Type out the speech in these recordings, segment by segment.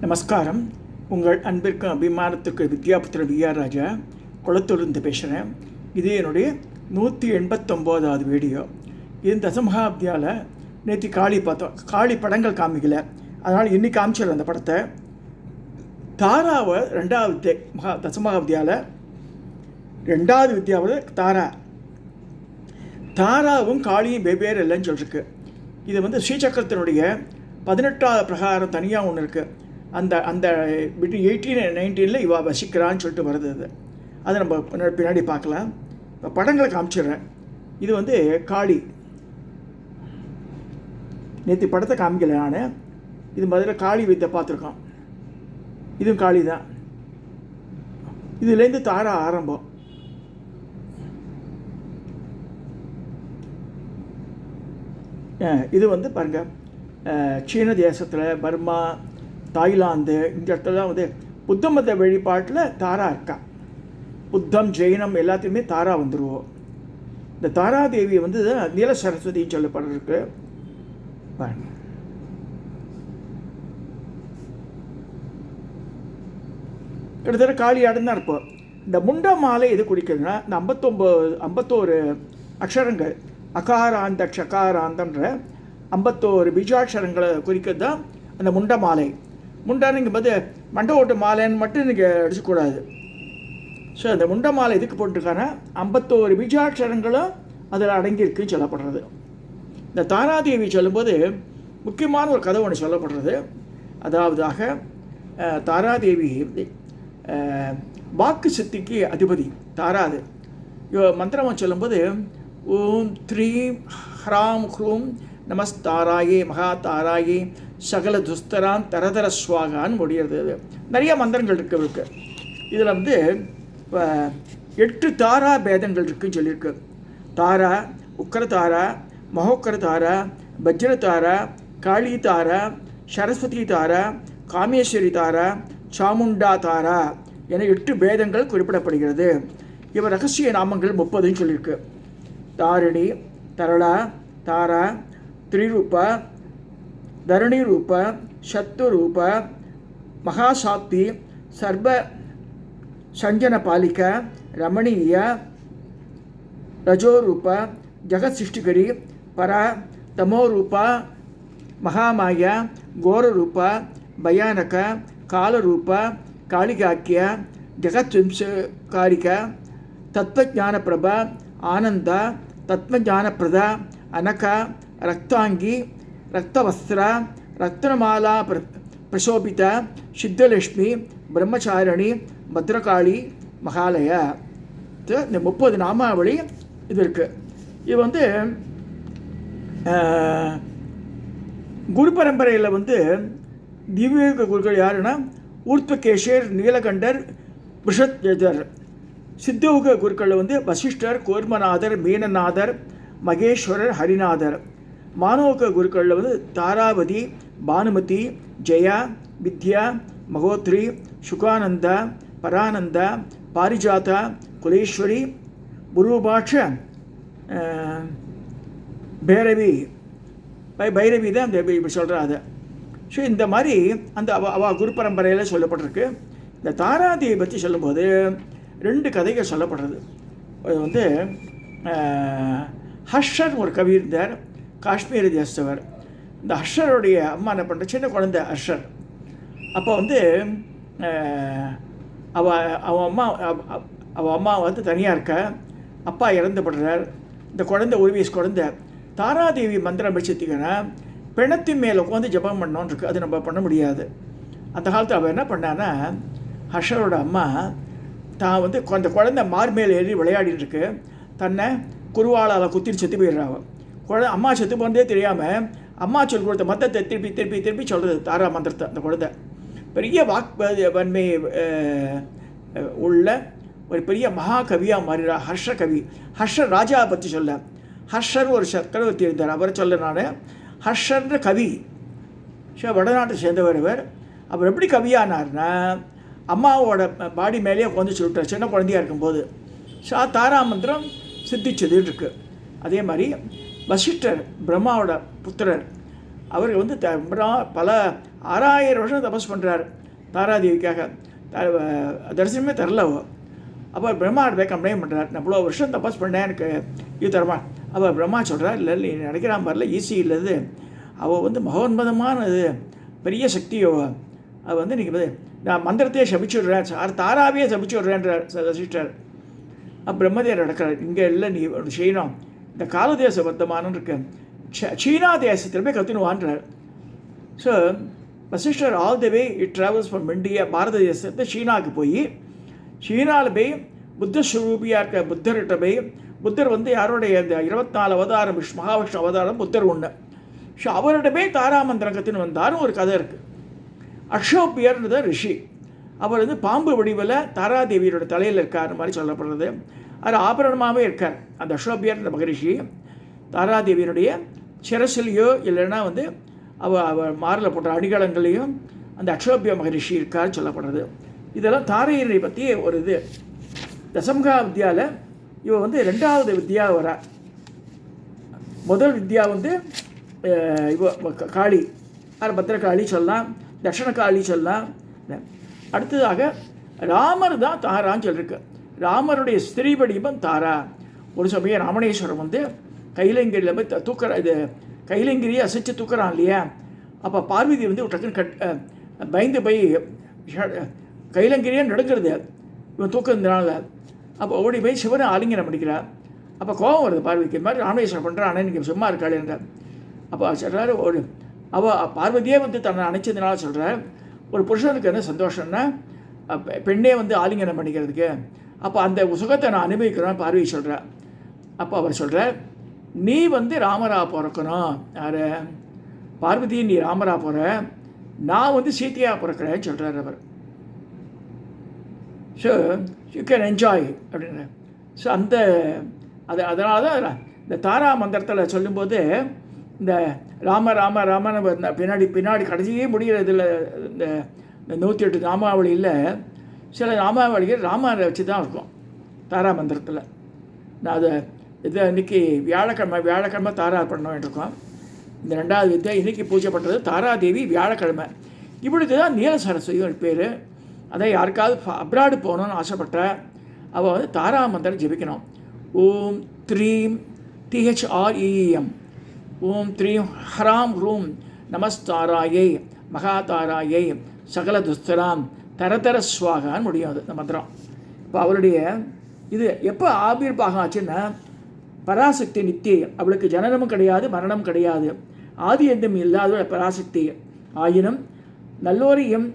நமஸ்காரம். உங்கள் அன்பிற்கு அபிமானத்துக்கு வித்யாபுத்திர விஆர் ராஜா குளத்தூர்ந்து பேசுகிறேன். இது என்னுடைய 189வது வீடியோ. இது தசமகாப்தியால் நேற்று காளி பார்த்தோம். காளி படங்கள் காமிக்கல, அதனால் இன்னைக்கு காமிச்சிடறேன் அந்த படத்தை. தாராவை ரெண்டாவது தசமகாப்தியால் ரெண்டாவது வித்யாவது தாராவும் காளியும் வெவ்வேறு இல்லைன்னு சொல்லிருக்கு. இது ஸ்ரீசக்கரத்தினுடைய 18வது பிரகாரம் தனியாக ஒன்று இருக்குது. அந்த பிட்வீன் 18 and 19 இவா வசிக்கிறான்னு சொல்லிட்டு வருது. அதை நம்ம பின்னாடி பார்க்கலாம். இப்போ படங்களை காமிச்சிடுறேன். இது காளி. நேற்று படத்தை காமிக்கல நான். இது முதல்ல காளி வித்தை பார்த்துருக்கோம். இதுவும் காளி தான். இதுலேருந்து தாரா ஆரம்பம். இது பாருங்கள், சீன தேசத்தில், பர்மா, தாய்லாந்து, இந்த இடத்துல புத்த மத வழிபாட்டில் தாரா இருக்கா. புத்தம், ஜெயினம் எல்லாத்தையுமே தாரா வந்துடுவோம். இந்த தாராதேவி நீல சரஸ்வதின்னு சொல்லப்படுறதுக்கு கிட்டத்தட்ட காளியாடம் தான் இருப்போம். இந்த முண்டா மாலை எது குடிக்கிறதுனா, இந்த 51 அக்ஷரங்கள், அகாராந்த ஷகாராந்தன்ற 51 பீஜாட்சரங்களை குறிக்கிறது தான் அந்த முண்ட மாலை. முண்டானுங்க மண்டை ஓட்டு மாலைன்னு மட்டும் நீங்கள் அடிச்சுக்கூடாது. ஸோ அந்த முண்ட மாலை எதுக்கு போட்டிருக்காங்கன்னா 51 பீஜாட்சரங்களும் அதில் அடங்கியிருக்குன்னு சொல்லப்படுறது. இந்த தாராதேவி சொல்லும்போது முக்கியமான ஒரு கதை ஒன்று சொல்லப்படுறது. அதாவதாக தாராதேவி வாக்கு சித்திக்கு அதிபதி தாராது. மந்திரம் சொல்லும்போது ஓம் த்ரீம் ஹ்ராம் ஹ்ரூம் நமஸ்தாராயே மகாதாராயே சகல துஸ்தரான் தரதர ஸ்வாகான்னு முடிகிறது. நிறைய மந்திரங்கள் இருக்கு. இதில் இப்போ 8 தாரா பேதங்கள் இருக்குன்னு சொல்லியிருக்கு. தாரா, உக்கர தாரா, மகோக்கர தாரா, வஜ்ர தாரா, காளி தாரா, சரஸ்வதி தாரா, காமேஸ்வரி தாரா, சாமுண்டா தாரா என 8 பேதங்கள் குறிப்பிடப்படுகிறது. இவர் ரகசிய நாமங்கள் 30ன்னு சொல்லியிருக்கு. தாரிணி, தரளா, தாரா, திரிரூபா, தரணி ரூப, சத்து ரூப, மகாசாக்தி, சர்வ சஞ்சன பாலிக, ரமணீய, ரஜோரூப, ஜெகத் சிருஷ்டிகரி, பரா, தமோரூப, மகாமாய, கோரரூப, பயானக, காலரூப, காளிகாக்கிய, ஜெகத் விம்சகாரிக, தத்வஜானபிரப, ஆனந்த, தத்வஜானப்பிரத, அனக, ரக்தாங்கி, ரக்தவஸ்திர, ரத்னமாலா பிரசோபித, சித்தலட்சுமி, பிரம்மச்சாரணி, பத்ரகாளி, மகாலய. இந்த 30 நாமாவளி இது இருக்குது. இது குரு பரம்பரையில் திவ்ய குருக்கள் யாருன்னா ஊர்த்வகேஷர், நீலகண்டர், விஷத்யஜர். சித்தவுக குருக்கள் வசிஷ்டர், கூர்மநாதர், மீனநாதர், மகேஸ்வரர், ஹரிநாதர். மானோக குருக்களில் தாராவதி, பானுமதி, ஜெயா, வித்யா, மகோத்ரி, சுகானந்தா, பரானந்தா, பாரிஜாதா, குலேஸ்வரி, புரூபாட்ச, பைரவி. பைரவி தான் அந்த இப்படி சொல்கிறா அதை. ஸோ இந்த மாதிரி அந்த அவ குரு பரம்பரையில் சொல்லப்பட்டிருக்கு. இந்த தாராதேவி பற்றி சொல்லும்போது 2 கதைகள் சொல்லப்படுறது. அது ஹர்ஷர் ஒரு கவி இருந்தார், காஷ்மீர தேசத்தவர். இந்த ஹர்ஷருடைய அம்மா என்ன பண்ணுற, சின்ன குழந்தை ஹர்ஷர். அப்போ அவள் அம்மா தனியாக இருக்க, அப்பா இறந்துபடுறார். இந்த குழந்தை 1 வயசு குழந்தை. தாராதேவி மந்திரம் வச்சுத்திங்கன்னா பிணத்தின் மேலே உட்காந்து ஜபம் பண்ணோன்னு இருக்குது. அது நம்ம பண்ண முடியாது. அந்த காலத்தில் அவள் என்ன பண்ணான்னா, ஹர்ஷரோட அம்மா தான் அந்த குழந்தை மார் மேலே ஏறி விளையாடிட்டு இருக்கு. தன்னை குருவாளால் குத்திட்டு செத்து போயிடுறாங்க. அம்மா செத்து போனதே தெரியாமல் அம்மா சொல் கொடுத்த மந்திரத்தை திருப்பி திருப்பி திருப்பி சொல்கிறது, தாரா மந்திரத்தை. அந்த குழந்தை பெரிய வன்மை உள்ள ஒரு பெரிய மகாகவியாக மாறிடுறா. ஹர்ஷ கவி. ஹர்ஷர் ராஜாவை பற்றி சொல்ல, ஹர்ஷர் ஒரு சக்கரவர்த்தி இருந்தார், அவரை சொல்ல நான். ஹர்ஷர்ன்ற கவி, வடநாட்டை சேர்ந்தவர். அவர் எப்படி கவியானார்னா, அம்மாவோட பாடி மேலேயே உட்காந்து சொல்லிட்டார் சின்ன குழந்தையாக இருக்கும்போது. தாரா மந்திரம் சித்திச்சதுன்னு இருக்குது. அதே மாதிரி வசிஷ்டர் பிரம்மாவோட புத்திரர். அவர் வந்து பல 6000 வருஷம் தபஸ் பண்ணுறார் தாராதேவிக்காக. தரிசனமே தரல. அப்போ பிரம்மா போய் கம்ப்ளைண்ட் பண்ணுறார், நான் இவ்வளோ வருஷம் தபஸ் பண்ணேன், எனக்கு இது தரமா. அப்போ பிரம்மா சொல்கிறார், இல்லை நீ நினைக்கிறான் பாருல, ஈஸி இல்லது, அவள் வந்து மகோன்மதமானது, பெரிய சக்தியோ. அது வந்து நீங்கள் நான் மந்திரத்தையே சபிச்சுடுறேன், தாராவையே சபிச்சுடுறேன்றார் சிஸ்டர். பிரம்மதேவர் நடக்கிறார், இங்கே இல்லை நீ செய்யணும், இந்த காலதேச வர்த்தமானம் இருக்கு, சீனா தேசத்தில் போய் கற்றுனுவான்றார். So Vasishtar all the way it travels from India, பாரத தேசத்தை சீனாவுக்கு போய், சீனாவில் போய் புத்த ஸ்வரூபியாக இருக்க புத்தர்கிட்ட போய், புத்தர் வந்து யாரோடைய இந்த 24 அவதாரம் மகாவிஷ்ணு அவதாரம் புத்தர் ஒன்று. ஸோ அவர்கிட்ட போய் தாராமந்திரம் கற்றுன்னு வந்தாலும் ஒரு கதை இருக்குது. அக்ஷோபியர்ன்றத ரிஷி, அவர் வந்து பாம்பு வடிவில் தாராதேவியோட தலையில் இருக்கார் மாதிரி சொல்லப்படுறது. அது ஆபரணமாகவே இருக்கார். அந்த அக்ஷோபியர்ன்ற மகரிஷி தாராதேவியினுடைய சிரசிலையோ இல்லைன்னா வந்து அவள் மாரில் போட்ட அடிகளங்களையும் அந்த அக்ஷோபிய மகரிஷி இருக்கார் சொல்லப்படுறது. இதெல்லாம் தாரையரை பற்றி ஒரு இது. தசம்கா வித்யாவில் இவள் வந்து 2வது வித்யா வரா. முதல் வித்யா வந்து இவ காளி, அது பத்திரகாளி சொல்லலாம், தட்சணகாளி சொல்லலாம். அடுத்ததாக ராமர் தான் தாரான்னு சொல்லியிருக்கு. ராமருடைய ஸ்திரீ வடிவம் தாரா. ஒரு சமயம் ராமணேஸ்வரம் வந்து கைலங்கிரியில் போய் தூக்குற, இது கைலங்கிரியை அசைச்சு தூக்குறான் இல்லையா, அப்போ பார்வதி வந்து டக்குன்னு பயந்து போய் கைலங்கிரியே நடக்கிறது இவன் தூக்கிறதுனால. அப்போ ஓடி போய் சிவனை ஆலிங்கனம் பண்ணிக்கிறார். அப்போ கோபம் வருது பார்வதிக்கு, இந்த மாதிரி ராமேஸ்வரம் பண்ணுறான், இன்றைக்கி சும்மா இருக்காள் என்றார். அப்போ சொல்கிறார், ஒரு பார்வதியே வந்து தன்னை அணைச்சதுனால சொல்கிறார், ஒரு புருஷனுக்கு என்ன சந்தோஷம்னா பெண்ணே வந்து ஆலிங்கனம் பண்ணிக்கிறதுக்கு, அப்போ அந்த சுகத்தை நான் அனுபவிக்கிறேன் பார்வதி சொல்கிறேன். அப்போ அவர் சொல்கிறார், நீ வந்து ராமரா பிறக்கணும். யார்? பார்வதி, நீ ராமரா போகிற, நான் வந்து சீத்தையாக பிறக்கிறேன்னு சொல்கிறார் அவர். ஸோ யூ கேன் என்ஜாய் அப்படின்னு. ஸோ அதனால தான் இந்த தாரா மந்திரத்தில் சொல்லும்போது இந்த ராம ராம ராமன்னு பின்னாடி கடைசியே முடிகிறதில்ல. இந்த 108 நாமாவளியில் சில நாமாவளிகள் ராமரை வச்சு தான் இருக்கும் தாரா மந்திரத்தில். நான் அதை இதை இன்றைக்கி வியாழக்கிழமை தாரா பண்ண வேண்டியிருக்கோம். இந்த 2வது வித்தை இன்றைக்கி பூஜைப்பட்டது தாராதேவி வியாழக்கிழமை. இப்படிக்கு தான் நீல சரஸ்வதி பேர். அதை யாருக்காவது அப்ராடு போகணுன்னு ஆசைப்பட்ட அவள் வந்து தாரா மந்திரம் ஜபிக்கணும். ஓம் த்ரீம் THREEM ஓம் த்ரீம் ஹராம் ரூம் நமஸ்தாராயை மகாதாராயை சகல துஸ்தராம் தரதர ஸ்வாகான்னு முடியும் அது இந்த மந்திரம். இப்போ அவளுடைய இது எப்போ ஆவிர்வாகம் ஆச்சுன்னா, பராசக்தி நித்திய, அவளுக்கு ஜனனமும் கிடையாது மரணம் கிடையாது, ஆதி எந்தம் இல்லாத பராசக்தி. ஆயினும் நல்லோரையும்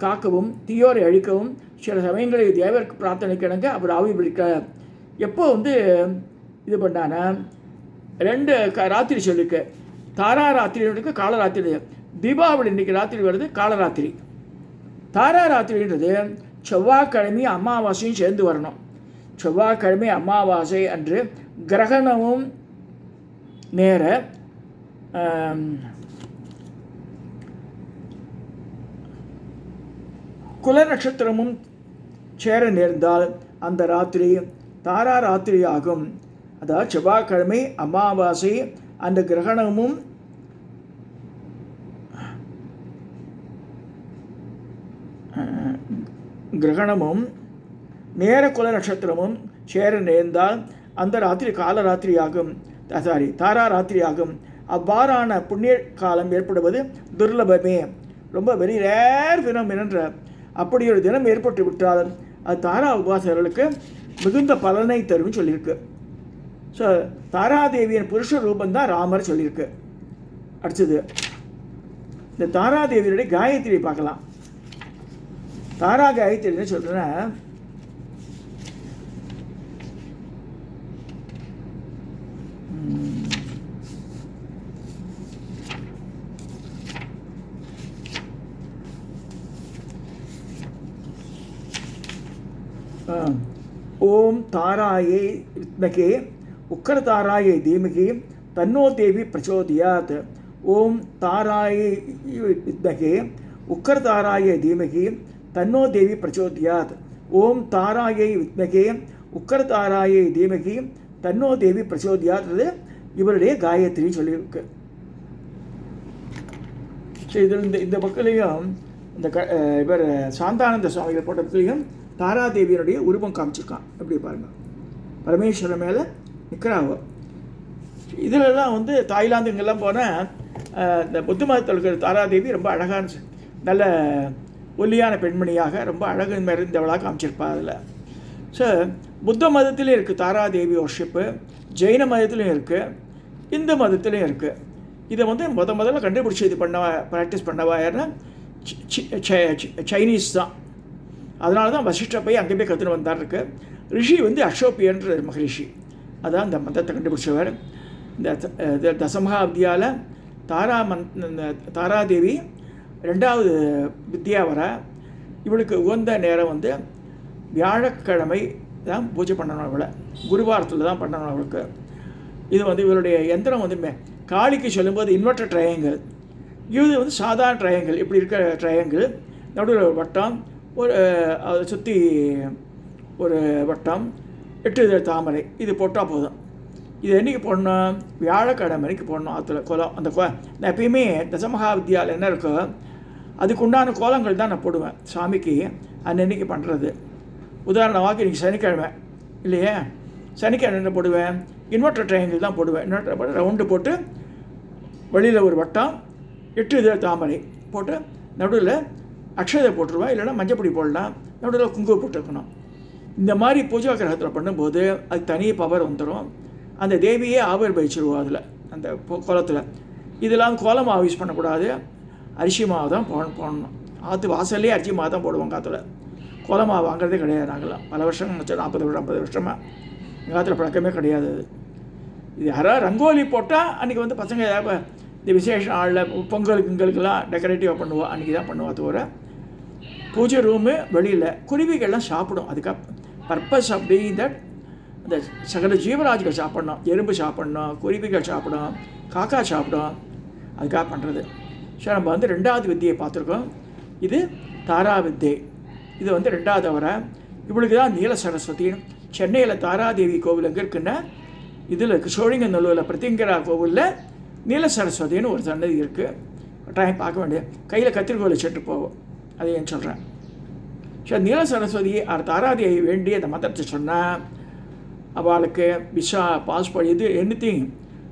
காக்கவும் தீயோரை அழிக்கவும் சில சமயங்களில் தேவருக்கு பிரார்த்தனை கிடங்க அவர் ஆவி பிடிக்க. எப்போ வந்து இது பண்ணானா, 2 ராத்திரி சொல்லிருக்கு. தாரா ராத்திரி இருக்கு, காலராத்திரி. தீபாவளி இன்றைக்கி ராத்திரி வருது, காலராத்திரி. தாரா ராத்திரின்றது செவ்வாய்க்கிழமை அமாவாசையும் சேர்ந்து வரணும். செவ்வாய்க்கிழமை அமாவாசை அன்று கிரகணமும் நேர குல நட்சத்திரமும் சேர நேர்ந்தால் அந்த ராத்திரி தாரா ராத்திரி ஆகும். அதாவது செவ்வாய்க்கிழமை அமாவாசை அந்த கிரகணமும் நேர குல நட்சத்திரமும் சேர நேர்ந்தால் அந்த ராத்திரி காலராத்திரி ஆகும். தாரா ராத்திரி ஆகும். அவ்வாறான புண்ணிய காலம் ஏற்படுவது துர்லபமே, ரொம்ப வெரி ரேர் தினம் என்ற. அப்படி ஒரு தினம் ஏற்பட்டு விட்டால் அது தாரா உபாசகர்களுக்கு மிகுந்த பலனை தரும் சொல்லியிருக்கு. ஸோ தாராதேவியின் புருஷ ரூபந்தான் ராமர் சொல்லியிருக்கு. அடுத்தது இந்த தாராதேவியுடைய காயத்ரி பார்க்கலாம். தாரா காயத்ரின்னு சொல்கிறேன். ஓம் தாராயை வித்மகே உக்கரதாராயை தீமகி தன்னோ தேவி பிரச்சோதயாத். ஓம் தாராயை வித்மகே உக்கரதாராயை தீமகி தன்னோ தேவி பிரச்சோதயாத். ஓம் தாராயை வித்மகே உக்கரதாராயை தீமகி தன்னோ தேவி பிரச்சோதயாத். இவருடைய காயத்ரி சொல்லியிருக்கு. ஸோ இதில் இந்த பக்கத்துலேயும் இந்த இவர் சாந்தானந்த சுவாமிகள் போட்ட பக்கத்துலேயும் தாராதேவியனுடைய உருவம் காமிச்சிருக்கான். எப்படி பாருங்கள், பரமேஸ்வரன் மேலே நிற்கிறாவோ. இதிலெல்லாம் வந்து தாய்லாந்து இங்கெல்லாம் போனால் இந்த புத்த மதத்தில் இருக்கிற தாராதேவி ரொம்ப அழகான நல்ல ஒல்லியான பெண்மணியாக ரொம்ப அழகு நிறைந்தவளாக காமிச்சிருப்பா அதில். ஸோ புத்த மதத்திலையும் இருக்குது தாராதேவி ஒர்ஷிப்பு, ஜெயின மதத்துலேயும் இருக்குது, இந்து மதத்துலேயும் இருக்குது. இதை வந்து முதல்ல கண்டுபிடிச்சி இது ப்ராக்டிஸ் பண்ணவா யாருன்னா சைனீஸ் தான். அதனால தான் வசிஷ்டர் போய் அங்கே போய் கற்றுன்னு வந்தார் இருக்கு. ரிஷி வந்து அக்ஷோபியன்ற மகரிஷி, அதான் இந்த மதத்தை கண்டுபிடிச்சவர். இந்த தசமகாப்தியால் தாராதேவி 2வது வித்யா வர இவளுக்கு உகந்த நேரம் வந்து வியாழக்கிழமை தான் பூஜை பண்ணணும். அவளை குருவாரத்தில் தான் பண்ணணும் அவளுக்கு. இது வந்து இவருடைய யந்திரம் வந்து காளிக்கு சொல்லும்போது இன்வெர்டர் ட்ரையாங்கிள், இது வந்து சாதாரண ட்ரையாங்கிள். இப்படி இருக்கிற ட்ரையாங்கிள் நடுவில் ஒரு வட்டம், ஒரு அதை சுற்றி ஒரு வட்டம், 8 தாமரை, இது போட்டால் போதும். இது என்றைக்கு போடணும்? வியாழக்கிழமைக்கு போடணும். ஆற்றுல கோலம், அந்த நான் எப்பயுமே தசமகாவித்யாவில் என்ன இருக்கோ அதுக்கு உண்டான கோலங்கள் தான் நான் போடுவேன் சாமிக்கு அன்னன்னைக்கு பண்ணுறது. உதாரணமாக இன்றைக்கி சனிக்கிழமை இல்லையே, சனிக்கிழமை என்ன போடுவேன்? இன்வெர்டர் ட்ரையாங்கிள் தான் போடுவேன். இன்வெர்டர் போட்டு ரவுண்டு போட்டு வெளியில் ஒரு வட்டம், 8 தாமரை போட்டு நடுவில் அக்ஷதை போட்டுருவேன், இல்லைன்னா மஞ்சப்பொடி போடலாம், நடுவில் குங்குமம் போட்டுருக்கணும். இந்த மாதிரி பூஜா கிரகத்தில் பண்ணும்போது அது தனி பவர் வந்துடும். அந்த தேவியே ஆவிர்வகிச்சிருவோம் அதில், அந்த கோலத்தில். இதெல்லாம் கோலம் மாவு யூஸ் பண்ணக்கூடாது, அரிசி மாவு தான் போடணும். ஆற்று வாசல்லே அரிசி மாவு தான் போடுவோம். காற்றுல கோலம் மாவு வாங்குறதே கிடையாது. நாங்களாம் பல வருஷம் 40 வருஷமாக எங்கள் காற்றுல பழக்கமே கிடையாது. இது யாராவது ரங்கோலி போட்டால் அன்றைக்கி வந்து பசங்க ஏதாவது இந்த விசேஷ நாளில் பொங்கலுக்குங்களுக்கெல்லாம் டெக்கரேட்டிவாக பண்ணுவோம், அன்றைக்கி தான் பண்ணுவோம். தவிர பூஜை ரூமு வெளியில் குருவிகள்லாம் சாப்பிடும். அதுக்காக பர்பஸ் அப்படி தட் இந்த சகல ஜீவராஜிகள் சாப்பிட்ணும், எறும்பு சாப்பிட்ணும், குருவிகள் சாப்பிடும், காக்கா சாப்பிடும், அதுக்காக பண்ணுறது. ஸோ நம்ம வந்து 2வது வித்தியை பார்த்துருக்கோம். இது தாரா வித்தை. இது வந்து 2வது வர. இவளுக்கு தான் நீல சரஸ்வதி. சென்னையில் தாராதேவி கோவில் எங்கே இருக்குன்னா இதில் இருக்குது, சோழிங்கநல்லூரில் பிரத்திங்கரா கோவிலில் நீல சரஸ்வதினு ஒரு சன்னதி இருக்குது. டைம் பார்க்க வேண்டியது, கையில் கத்திரிக்கோலை செட்டு போவோம். அதை ஏன் சொல்கிறேன். ஸோ நீல சரஸ்வதி தாராதேவி வேண்டி அந்த மந்திரத்தை சொன்னால் அவளுக்கு விசா பாஸ்போர்ட் இது எனிதிங்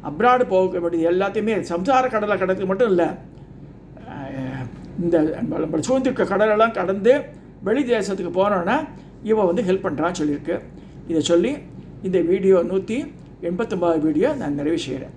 அப்ராடு போக வேண்டியது எல்லாத்தையுமே சம்சார கடலை கடத்துக்கு மட்டும் இல்லை, இந்த நம்ம சூழ்ந்திருக்க கடலெல்லாம் கடந்து வெளி தேசத்துக்கு போனோன்னா இவன் வந்து ஹெல்ப் பண்ணுறான்னு சொல்லியிருக்கு. இதை சொல்லி இந்த வீடியோ 189 வீடியோ நான் நிறைவு செய்கிறேன்.